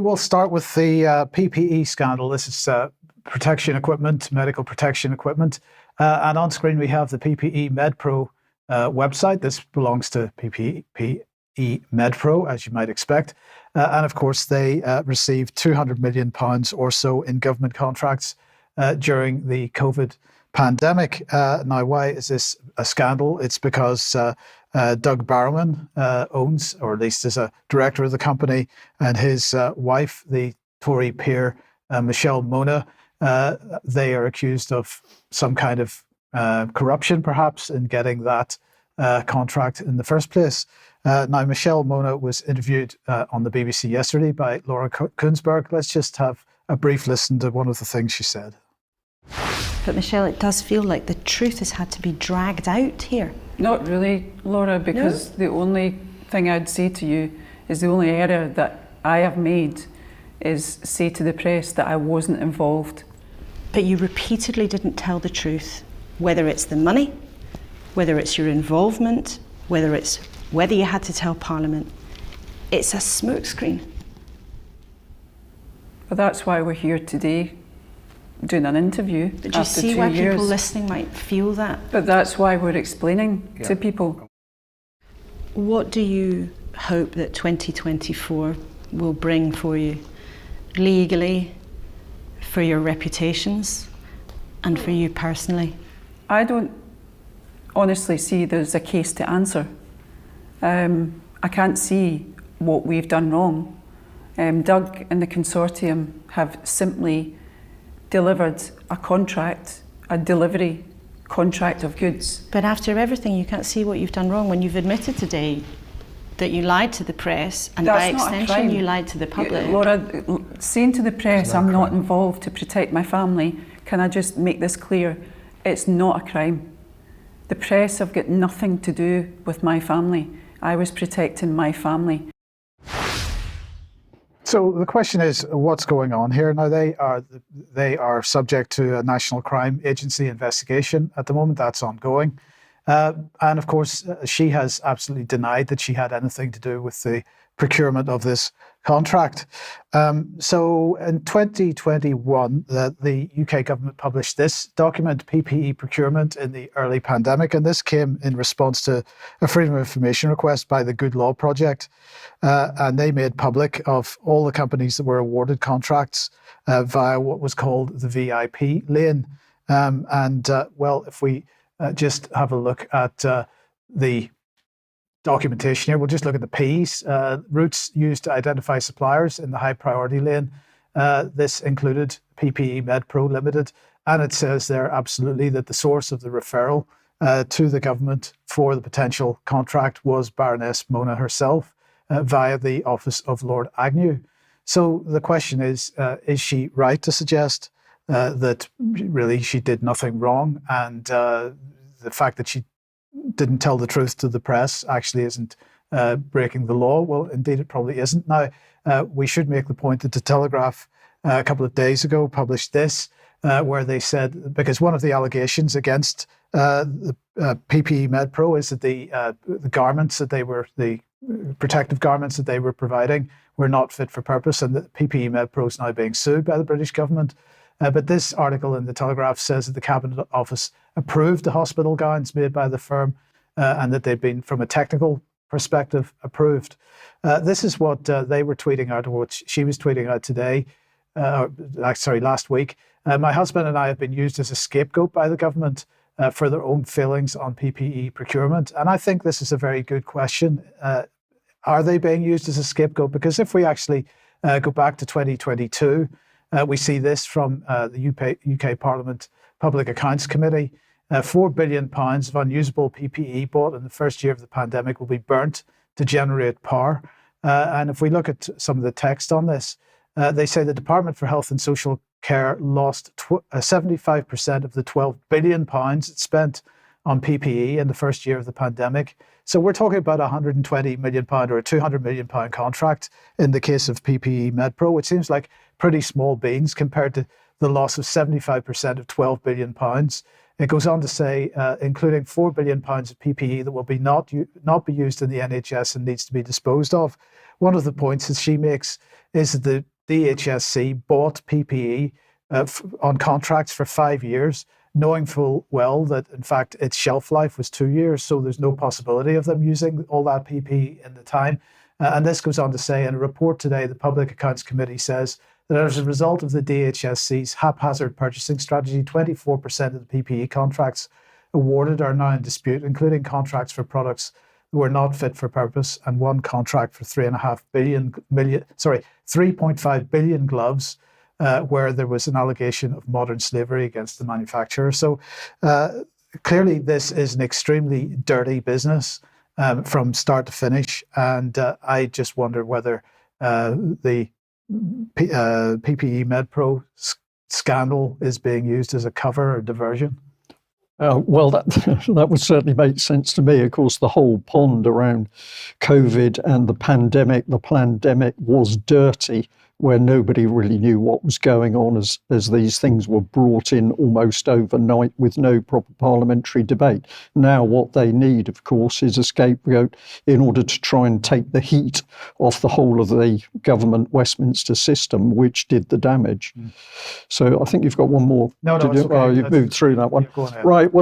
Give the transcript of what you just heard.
We'll start with the PPE scandal. This is protection equipment, medical protection equipment. And on screen, we have the PPE Medpro website. This belongs to PPE Medpro, as you might expect. And of course, they received £200 million or so in government contracts during the COVID pandemic. Now, why is this a scandal? It's because Doug Barrowman owns, or at least is a director of the company, and his wife, the Tory peer, Michelle Mone, they are accused of some kind of corruption, perhaps, in getting that contract in the first place. Now, Michelle Mone was interviewed on the BBC yesterday by Laura Kuenssberg. Let's just have a brief listen to one of the things she said. But Michelle, it does feel like the truth has had to be dragged out here. Not really, Laura, because the only thing I'd say to you is the only error that I have made is say to the press that I wasn't involved. But you repeatedly didn't tell the truth, whether it's the money, whether it's your involvement, whether you had to tell Parliament. It's a smokescreen. But that's why we're here today, doing an interview. But do you see why people listening might feel that? But that's why we're explaining to people. What do you hope that 2024 will bring for you, legally, for your reputations, and for you personally? I don't honestly see there's a case to answer. I can't see what we've done wrong. Doug and the consortium have simply delivered a contract, a delivery contract of goods. But after everything, you can't see what you've done wrong when you've admitted today that you lied to the press, and by extension you lied to the public. Laura, saying to the press I'm not involved to protect my family, can I just make this clear? It's not a crime. The press have got nothing to do with my family. I was protecting my family. So the question is, what's going on here? Now, they are subject to a National Crime Agency investigation at the moment. That's ongoing. And of course, she has absolutely denied that she had anything to do with the procurement of this contract. So in 2021, the UK government published this document, PPE procurement in the early pandemic, and this came in response to a Freedom of Information request by the Good Law Project. And they made public of all the companies that were awarded contracts via what was called the VIP lane. Well, if we just have a look at the documentation here, we'll just look at the P's. Routes used to identify suppliers in the high priority lane. This included PPE Medpro Limited, and it says there absolutely that the source of the referral to the government for the potential contract was Baroness Mone herself via the office of Lord Agnew. So the question is she right to suggest that really she did nothing wrong, and the fact that she didn't tell the truth to the press actually isn't breaking the law? Well, indeed, it probably isn't. Now, we should make the point that the Telegraph a couple of days ago published this, where they said, because one of the allegations against the PPE Medpro is that the garments that they were, the protective garments that they were providing were not fit for purpose, and that PPE Medpro is now being sued by the British government. But this article in the Telegraph says that the Cabinet Office approved the hospital gowns made by the firm and that they'd been, from a technical perspective, approved. This is what they were tweeting out, or what she was tweeting out today, last week. My husband and I have been used as a scapegoat by the government for their own failings on PPE procurement. And I think this is a very good question. Are they being used as a scapegoat? Because if we actually go back to 2022, we see this from the UK Parliament Public Accounts Committee. £4 billion of unusable PPE bought in the first year of the pandemic will be burnt to generate power. And if we look at some of the text on this, they say the Department for Health and Social Care lost 75% of the £12 billion it spent on PPE in the first year of the pandemic. So we're talking about a £120 million or a £200 million contract in the case of PPE Medpro, which seems like pretty small beans compared to the loss of 75% of £12 billion It goes on to say, including £4 billion of PPE that will be not be used in the NHS and needs to be disposed of. One of the points that she makes is that the DHSC bought PPE on contracts for 5 years, knowing full well that, in fact, its shelf life was 2 years, so there's no possibility of them using all that PPE in the time. And this goes on to say, in a report today, the Public Accounts Committee says that as a result of the DHSC's haphazard purchasing strategy, 24% of the PPE contracts awarded are now in dispute, including contracts for products that were not fit for purpose, and one contract for 3.5 billion gloves, where there was an allegation of modern slavery against the manufacturer. So clearly this is an extremely dirty business from start to finish. And I just wonder whether the PPE Medpro scandal is being used as a cover or diversion. Well, that would certainly make sense to me. Of course, the whole pond around COVID and the pandemic was dirty, where nobody really knew what was going on as these things were brought in almost overnight with no proper parliamentary debate. Now what they need, of course, is a scapegoat in order to try and take the heat off the whole of the government Westminster system, which did the damage. So I think you've got one more No, to do. it's okay. Oh, you've moved through that one. Go on ahead. Right. Well,